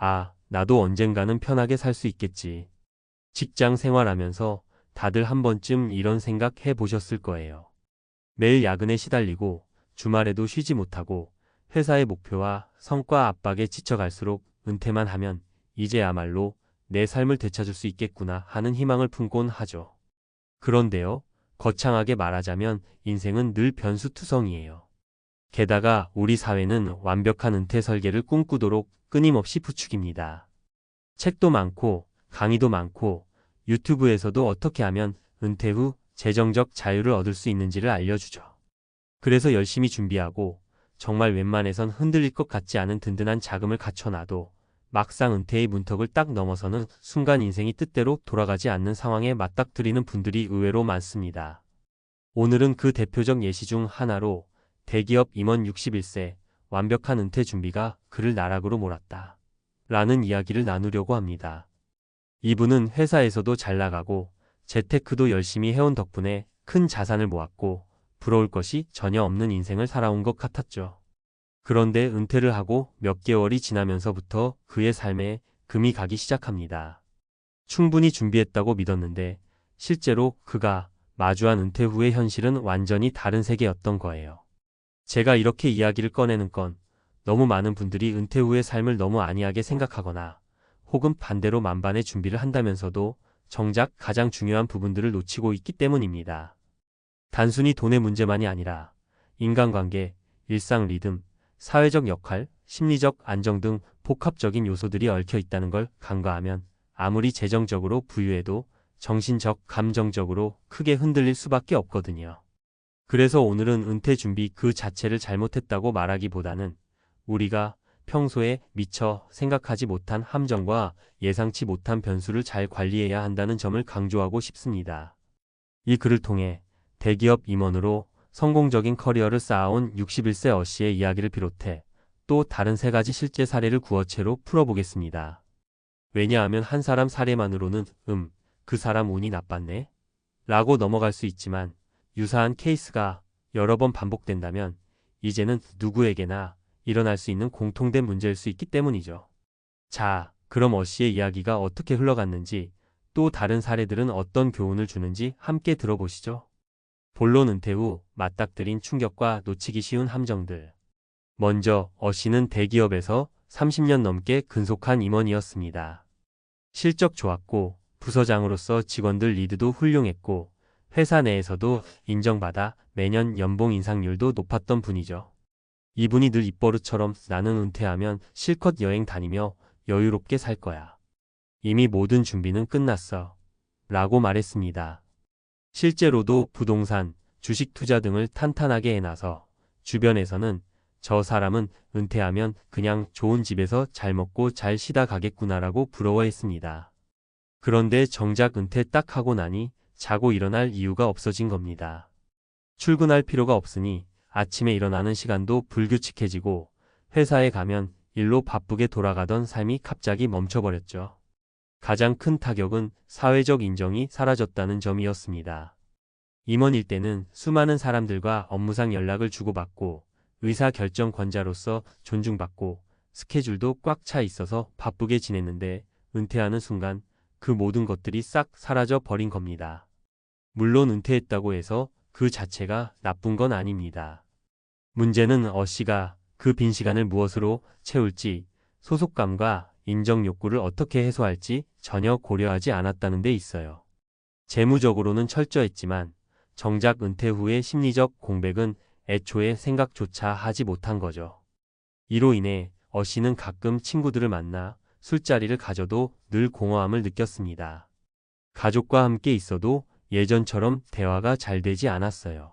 아, 나도 언젠가는 편하게 살 수 있겠지. 직장 생활하면서 다들 한 번쯤 이런 생각 해 보셨을 거예요. 매일 야근에 시달리고 주말에도 쉬지 못하고 회사의 목표와 성과 압박에 지쳐갈수록 은퇴만 하면 이제야말로 내 삶을 되찾을 수 있겠구나 하는 희망을 품곤 하죠. 그런데요, 거창하게 말하자면 인생은 늘 변수투성이에요. 게다가 우리 사회는 완벽한 은퇴 설계를 꿈꾸도록 끊임없이 부추깁니다. 책도 많고 강의도 많고 유튜브에서도 어떻게 하면 은퇴 후 재정적 자유를 얻을 수 있는지를 알려주죠. 그래서 열심히 준비하고 정말 웬만해선 흔들릴 것 같지 않은 든든한 자금을 갖춰놔도 막상 은퇴의 문턱을 딱 넘어서는 순간 인생이 뜻대로 돌아가지 않는 상황에 맞닥뜨리는 분들이 의외로 많습니다. 오늘은 그 대표적 예시 중 하나로 대기업 임원 61세 완벽한 은퇴 준비가 그를 나락으로 몰았다 라는 이야기를 나누려고 합니다. 이분은 회사에서도 잘 나가고 재테크도 열심히 해온 덕분에 큰 자산을 모았고 부러울 것이 전혀 없는 인생을 살아온 것 같았죠. 그런데 은퇴를 하고 몇 개월이 지나면서부터 그의 삶에 금이 가기 시작합니다. 충분히 준비했다고 믿었는데 실제로 그가 마주한 은퇴 후의 현실은 완전히 다른 세계였던 거예요. 제가 이렇게 이야기를 꺼내는 건 너무 많은 분들이 은퇴 후의 삶을 너무 안이하게 생각하거나 혹은 반대로 만반의 준비를 한다면서도 정작 가장 중요한 부분들을 놓치고 있기 때문입니다. 단순히 돈의 문제만이 아니라 인간관계, 일상 리듬, 사회적 역할, 심리적 안정 등 복합적인 요소들이 얽혀 있다는 걸 간과하면 아무리 재정적으로 부유해도 정신적, 감정적으로 크게 흔들릴 수밖에 없거든요. 그래서 오늘은 은퇴 준비 그 자체를 잘못했다고 말하기보다는 우리가 평소에 미처 생각하지 못한 함정과 예상치 못한 변수를 잘 관리해야 한다는 점을 강조하고 싶습니다. 이 글을 통해 대기업 임원으로 성공적인 커리어를 쌓아온 61세 어씨의 이야기를 비롯해 또 다른 세 가지 실제 사례를 구어체로 풀어보겠습니다. 왜냐하면 한 사람 사례만으로는 그 사람 운이 나빴네? 라고 넘어갈 수 있지만 유사한 케이스가 여러 번 반복된다면 이제는 누구에게나 일어날 수 있는 공통된 문제일 수 있기 때문이죠. 자, 그럼 어씨의 이야기가 어떻게 흘러갔는지 또 다른 사례들은 어떤 교훈을 주는지 함께 들어보시죠. 본론 은퇴 후 맞닥뜨린 충격과 놓치기 쉬운 함정들. 먼저 어씨는 대기업에서 30년 넘게 근속한 임원이었습니다. 실적 좋았고 부서장으로서 직원들 리드도 훌륭했고 회사 내에서도 인정받아 매년 연봉 인상률도 높았던 분이죠. 이분이 늘 입버릇처럼 나는 은퇴하면 실컷 여행 다니며 여유롭게 살 거야. 이미 모든 준비는 끝났어. 라고 말했습니다. 실제로도 부동산, 주식 투자 등을 탄탄하게 해놔서 주변에서는 저 사람은 은퇴하면 그냥 좋은 집에서 잘 먹고 잘 쉬다 가겠구나라고 부러워했습니다. 그런데 정작 은퇴 딱 하고 나니 자고 일어날 이유가 없어진 겁니다. 출근할 필요가 없으니 아침에 일어나는 시간도 불규칙해지고 회사에 가면 일로 바쁘게 돌아가던 삶이 갑자기 멈춰버렸죠. 가장 큰 타격은 사회적 인정이 사라졌다는 점이었습니다. 임원일 때는 수많은 사람들과 업무상 연락을 주고받고 의사결정권자로서 존중받고 스케줄도 꽉 차 있어서 바쁘게 지냈는데 은퇴하는 순간 그 모든 것들이 싹 사라져 버린 겁니다. 물론 은퇴했다고 해서 그 자체가 나쁜 건 아닙니다. 문제는 어씨가 그 빈 시간을 무엇으로 채울지, 소속감과 인정 욕구를 어떻게 해소할지 전혀 고려하지 않았다는 데 있어요. 재무적으로는 철저했지만 정작 은퇴 후의 심리적 공백은 애초에 생각조차 하지 못한 거죠. 이로 인해 어씨는 가끔 친구들을 만나 술자리를 가져도 늘 공허함을 느꼈습니다. 가족과 함께 있어도 예전처럼 대화가 잘 되지 않았어요.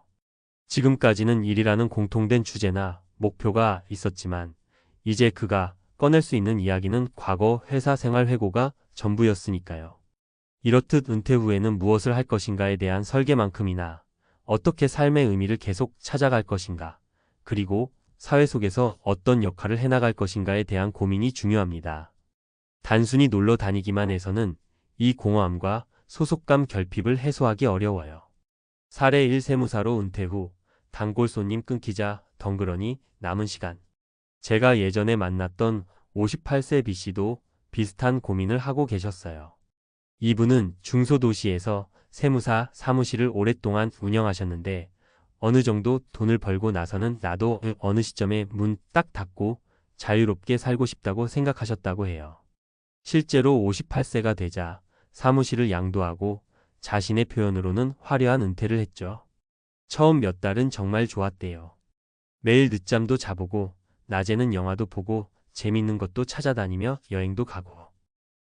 지금까지는 일이라는 공통된 주제나 목표가 있었지만 이제 그가 꺼낼 수 있는 이야기는 과거 회사 생활 회고가 전부였으니까요. 이렇듯 은퇴 후에는 무엇을 할 것인가에 대한 설계만큼이나 어떻게 삶의 의미를 계속 찾아갈 것인가, 그리고 사회 속에서 어떤 역할을 해나갈 것인가에 대한 고민이 중요합니다. 단순히 놀러 다니기만 해서는 이 공허함과 소속감 결핍을 해소하기 어려워요. 사례 1 세무사로 은퇴 후 단골 손님 끊기자 덩그러니 남은 시간. 제가 예전에 만났던 58세 B씨도 비슷한 고민을 하고 계셨어요. 이분은 중소도시에서 세무사 사무실을 오랫동안 운영하셨는데 어느 정도 돈을 벌고 나서는 나도 어느 시점에 문 딱 닫고 자유롭게 살고 싶다고 생각하셨다고 해요. 실제로 58세가 되자 사무실을 양도하고 자신의 표현으로는 화려한 은퇴를 했죠. 처음 몇 달은 정말 좋았대요. 매일 늦잠도 자보고 낮에는 영화도 보고 재밌는 것도 찾아다니며 여행도 가고.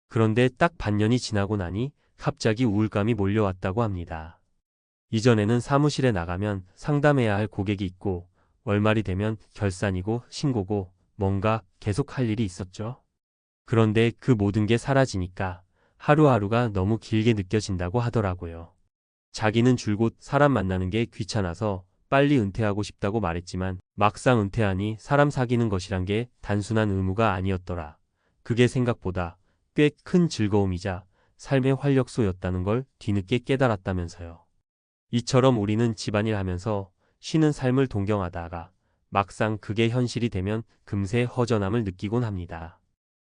그런데 딱 반년이 지나고 나니 갑자기 우울감이 몰려왔다고 합니다. 이전에는 사무실에 나가면 상담해야 할 고객이 있고 월말이 되면 결산이고 신고고 뭔가 계속 할 일이 있었죠. 그런데 그 모든 게 사라지니까 하루하루가 너무 길게 느껴진다고 하더라고요. 자기는 줄곧 사람 만나는 게 귀찮아서 빨리 은퇴하고 싶다고 말했지만 막상 은퇴하니 사람 사귀는 것이란 게 단순한 의무가 아니었더라. 그게 생각보다 꽤 큰 즐거움이자 삶의 활력소였다는 걸 뒤늦게 깨달았다면서요. 이처럼 우리는 집안일 하면서 쉬는 삶을 동경하다가 막상 그게 현실이 되면 금세 허전함을 느끼곤 합니다.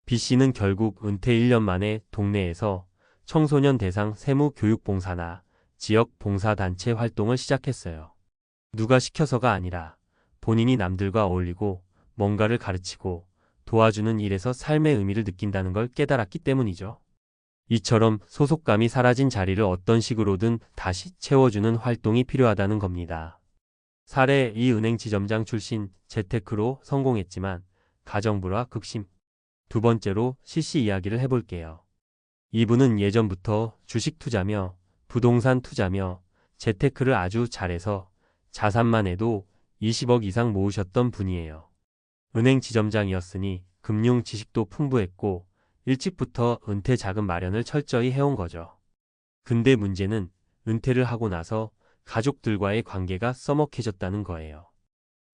B씨는 결국 은퇴 1년 만에 동네에서 청소년 대상 세무교육봉사나 지역 봉사단체 활동을 시작했어요. 누가 시켜서가 아니라 본인이 남들과 어울리고 뭔가를 가르치고 도와주는 일에서 삶의 의미를 느낀다는 걸 깨달았기 때문이죠. 이처럼 소속감이 사라진 자리를 어떤 식으로든 다시 채워주는 활동이 필요하다는 겁니다. 사례 이 은행 지점장 출신 재테크로 성공했지만 가정불화 극심. 두 번째로 C씨 이야기를 해볼게요. 이분은 예전부터 주식 투자며 부동산 투자며 재테크를 아주 잘해서 자산만 해도 20억 이상 모으셨던 분이에요. 은행 지점장이었으니 금융 지식도 풍부했고 일찍부터 은퇴 자금 마련을 철저히 해온 거죠. 근데 문제는 은퇴를 하고 나서 가족들과의 관계가 써먹해졌다는 거예요.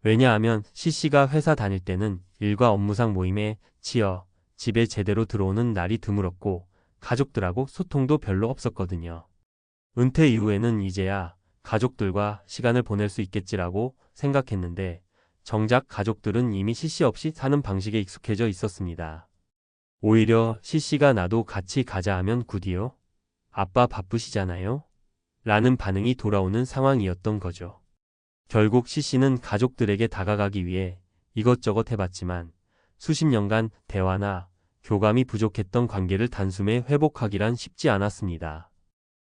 왜냐하면 C씨가 회사 다닐 때는 일과 업무상 모임에 치여 집에 제대로 들어오는 날이 드물었고 가족들하고 소통도 별로 없었거든요. 은퇴 이후에는 이제야 가족들과 시간을 보낼 수 있겠지라고 생각했는데 정작 가족들은 이미 C씨 없이 사는 방식에 익숙해져 있었습니다. 오히려 C씨가 나도 같이 가자 하면 굿이요? 아빠 바쁘시잖아요? 라는 반응이 돌아오는 상황이었던 거죠. 결국 C씨는 가족들에게 다가가기 위해 이것저것 해봤지만 수십 년간 대화나 교감이 부족했던 관계를 단숨에 회복하기란 쉽지 않았습니다.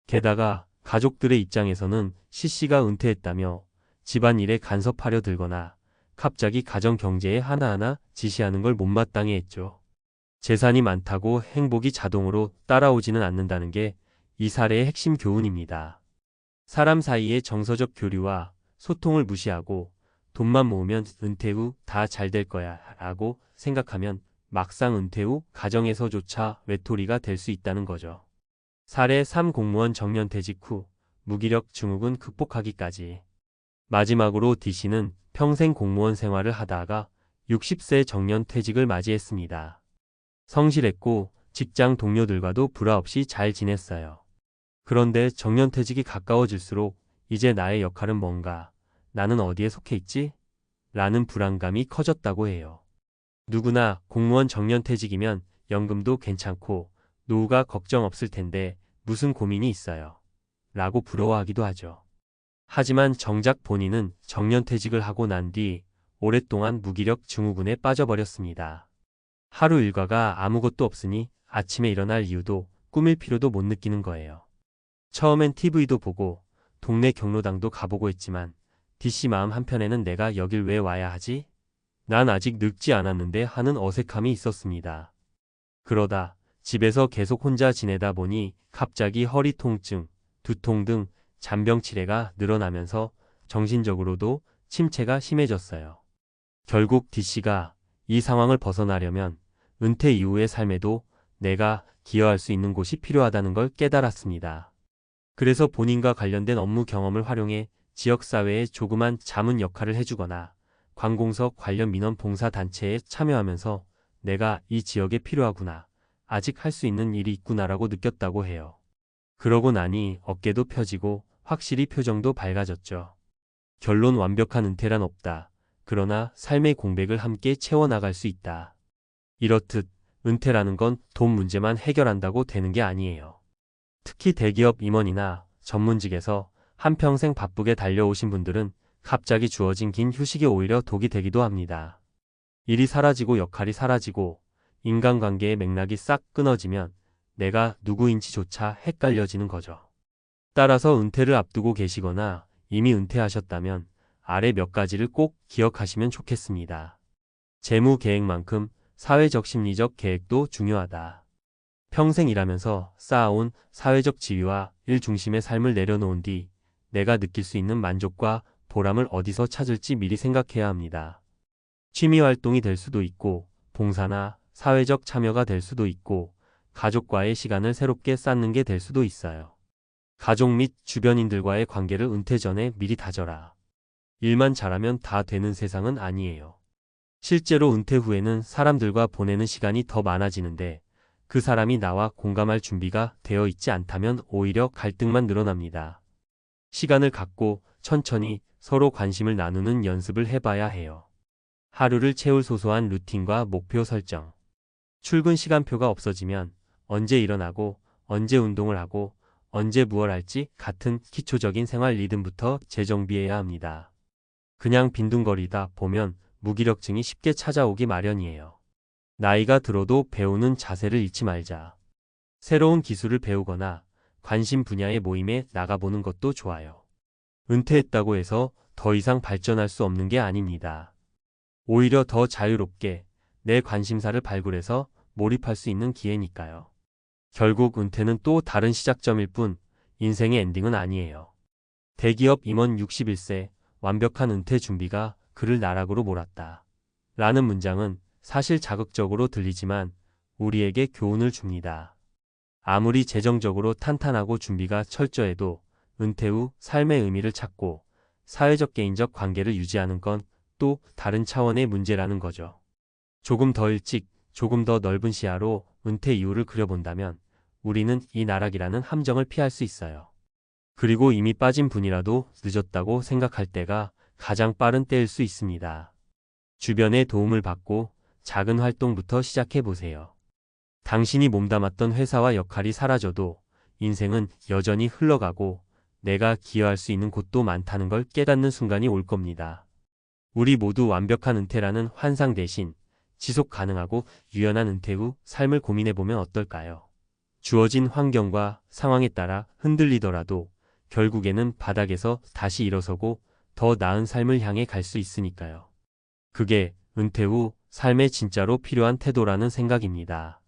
게다가 가족들의 입장에서는 C씨가 은퇴했다며 집안일에 간섭하려 들거나 갑자기 가정 경제에 하나하나 지시하는 걸 못마땅해 했죠. 재산이 많다고 행복이 자동으로 따라오지는 않는다는 게 이 사례의 핵심 교훈입니다. 사람 사이의 정서적 교류와 소통을 무시하고 돈만 모으면 은퇴 후 다 잘 될 거야 라고 생각하면 막상 은퇴 후 가정에서조차 외톨이가 될 수 있다는 거죠. 사례 3 공무원 정년퇴직 후 무기력 증후군 극복하기까지. 마지막으로 D씨는 평생 공무원 생활을 하다가 60세 정년퇴직을 맞이했습니다. 성실했고 직장 동료들과도 불화 없이 잘 지냈어요. 그런데 정년퇴직이 가까워질수록 이제 나의 역할은 뭔가, 나는 어디에 속해 있지? 라는 불안감이 커졌다고 해요. 누구나 공무원 정년퇴직이면 연금도 괜찮고 노후가 걱정 없을 텐데 무슨 고민이 있어요. 라고 부러워하기도 하죠. 하지만 정작 본인은 정년퇴직을 하고 난 뒤 오랫동안 무기력 증후군에 빠져버렸습니다. 하루 일과가 아무것도 없으니 아침에 일어날 이유도 꾸밀 필요도 못 느끼는 거예요. 처음엔 TV도 보고 동네 경로당도 가보고 했지만 D씨 마음 한편에는 내가 여길 왜 와야 하지? 난 아직 늙지 않았는데 하는 어색함이 있었습니다. 그러다 집에서 계속 혼자 지내다 보니 갑자기 허리 통증, 두통 등 잔병 치레가 늘어나면서 정신적으로도 침체가 심해졌어요. 결국 D씨가 이 상황을 벗어나려면 은퇴 이후의 삶에도 내가 기여할 수 있는 곳이 필요하다는 걸 깨달았습니다. 그래서 본인과 관련된 업무 경험을 활용해 지역사회에 조그만 자문 역할을 해주거나 관공서 관련 민원 봉사단체에 참여하면서 내가 이 지역에 필요하구나, 아직 할 수 있는 일이 있구나라고 느꼈다고 해요. 그러고 나니 어깨도 펴지고 확실히 표정도 밝아졌죠. 결론 완벽한 은퇴란 없다. 그러나 삶의 공백을 함께 채워나갈 수 있다. 이렇듯 은퇴라는 건 돈 문제만 해결한다고 되는 게 아니에요. 특히 대기업 임원이나 전문직에서 한평생 바쁘게 달려오신 분들은 갑자기 주어진 긴 휴식이 오히려 독이 되기도 합니다. 일이 사라지고 역할이 사라지고 인간관계의 맥락이 싹 끊어지면 내가 누구인지조차 헷갈려지는 거죠. 따라서 은퇴를 앞두고 계시거나 이미 은퇴하셨다면 아래 몇 가지를 꼭 기억하시면 좋겠습니다. 재무 계획만큼 사회적 심리적 계획도 중요하다. 평생 일하면서 쌓아온 사회적 지위와 일 중심의 삶을 내려놓은 뒤 내가 느낄 수 있는 만족과 보람을 어디서 찾을지 미리 생각해야 합니다. 취미 활동이 될 수도 있고 봉사나 사회적 참여가 될 수도 있고 가족과의 시간을 새롭게 쌓는 게 될 수도 있어요. 가족 및 주변인들과의 관계를 은퇴 전에 미리 다져라. 일만 잘하면 다 되는 세상은 아니에요. 실제로 은퇴 후에는 사람들과 보내는 시간이 더 많아지는데 그 사람이 나와 공감할 준비가 되어 있지 않다면 오히려 갈등만 늘어납니다. 시간을 갖고 천천히 서로 관심을 나누는 연습을 해봐야 해요. 하루를 채울 소소한 루틴과 목표 설정. 출근 시간표가 없어지면 언제 일어나고 언제 운동을 하고 언제 무얼 할지 같은 기초적인 생활 리듬부터 재정비해야 합니다. 그냥 빈둥거리다 보면 무기력증이 쉽게 찾아오기 마련이에요. 나이가 들어도 배우는 자세를 잃지 말자. 새로운 기술을 배우거나 관심 분야의 모임에 나가보는 것도 좋아요. 은퇴했다고 해서 더 이상 발전할 수 없는 게 아닙니다. 오히려 더 자유롭게 내 관심사를 발굴해서 몰입할 수 있는 기회니까요. 결국 은퇴는 또 다른 시작점일 뿐 인생의 엔딩은 아니에요. 대기업 임원 61세 완벽한 은퇴 준비가 그를 나락으로 몰았다. 라는 문장은 사실 자극적으로 들리지만 우리에게 교훈을 줍니다. 아무리 재정적으로 탄탄하고 준비가 철저해도 은퇴 후 삶의 의미를 찾고 사회적 개인적 관계를 유지하는 건 또 다른 차원의 문제라는 거죠. 조금 더 일찍, 조금 더 넓은 시야로 은퇴 이후를 그려본다면 우리는 이 나락이라는 함정을 피할 수 있어요. 그리고 이미 빠진 분이라도 늦었다고 생각할 때가 가장 빠른 때일 수 있습니다. 주변의 도움을 받고 작은 활동부터 시작해보세요. 당신이 몸담았던 회사와 역할이 사라져도 인생은 여전히 흘러가고 내가 기여할 수 있는 곳도 많다는 걸 깨닫는 순간이 올 겁니다. 우리 모두 완벽한 은퇴라는 환상 대신 지속 가능하고 유연한 은퇴 후 삶을 고민해보면 어떨까요? 주어진 환경과 상황에 따라 흔들리더라도 결국에는 바닥에서 다시 일어서고 더 나은 삶을 향해 갈 수 있으니까요. 그게 은퇴 후 삶에 진짜로 필요한 태도라는 생각입니다.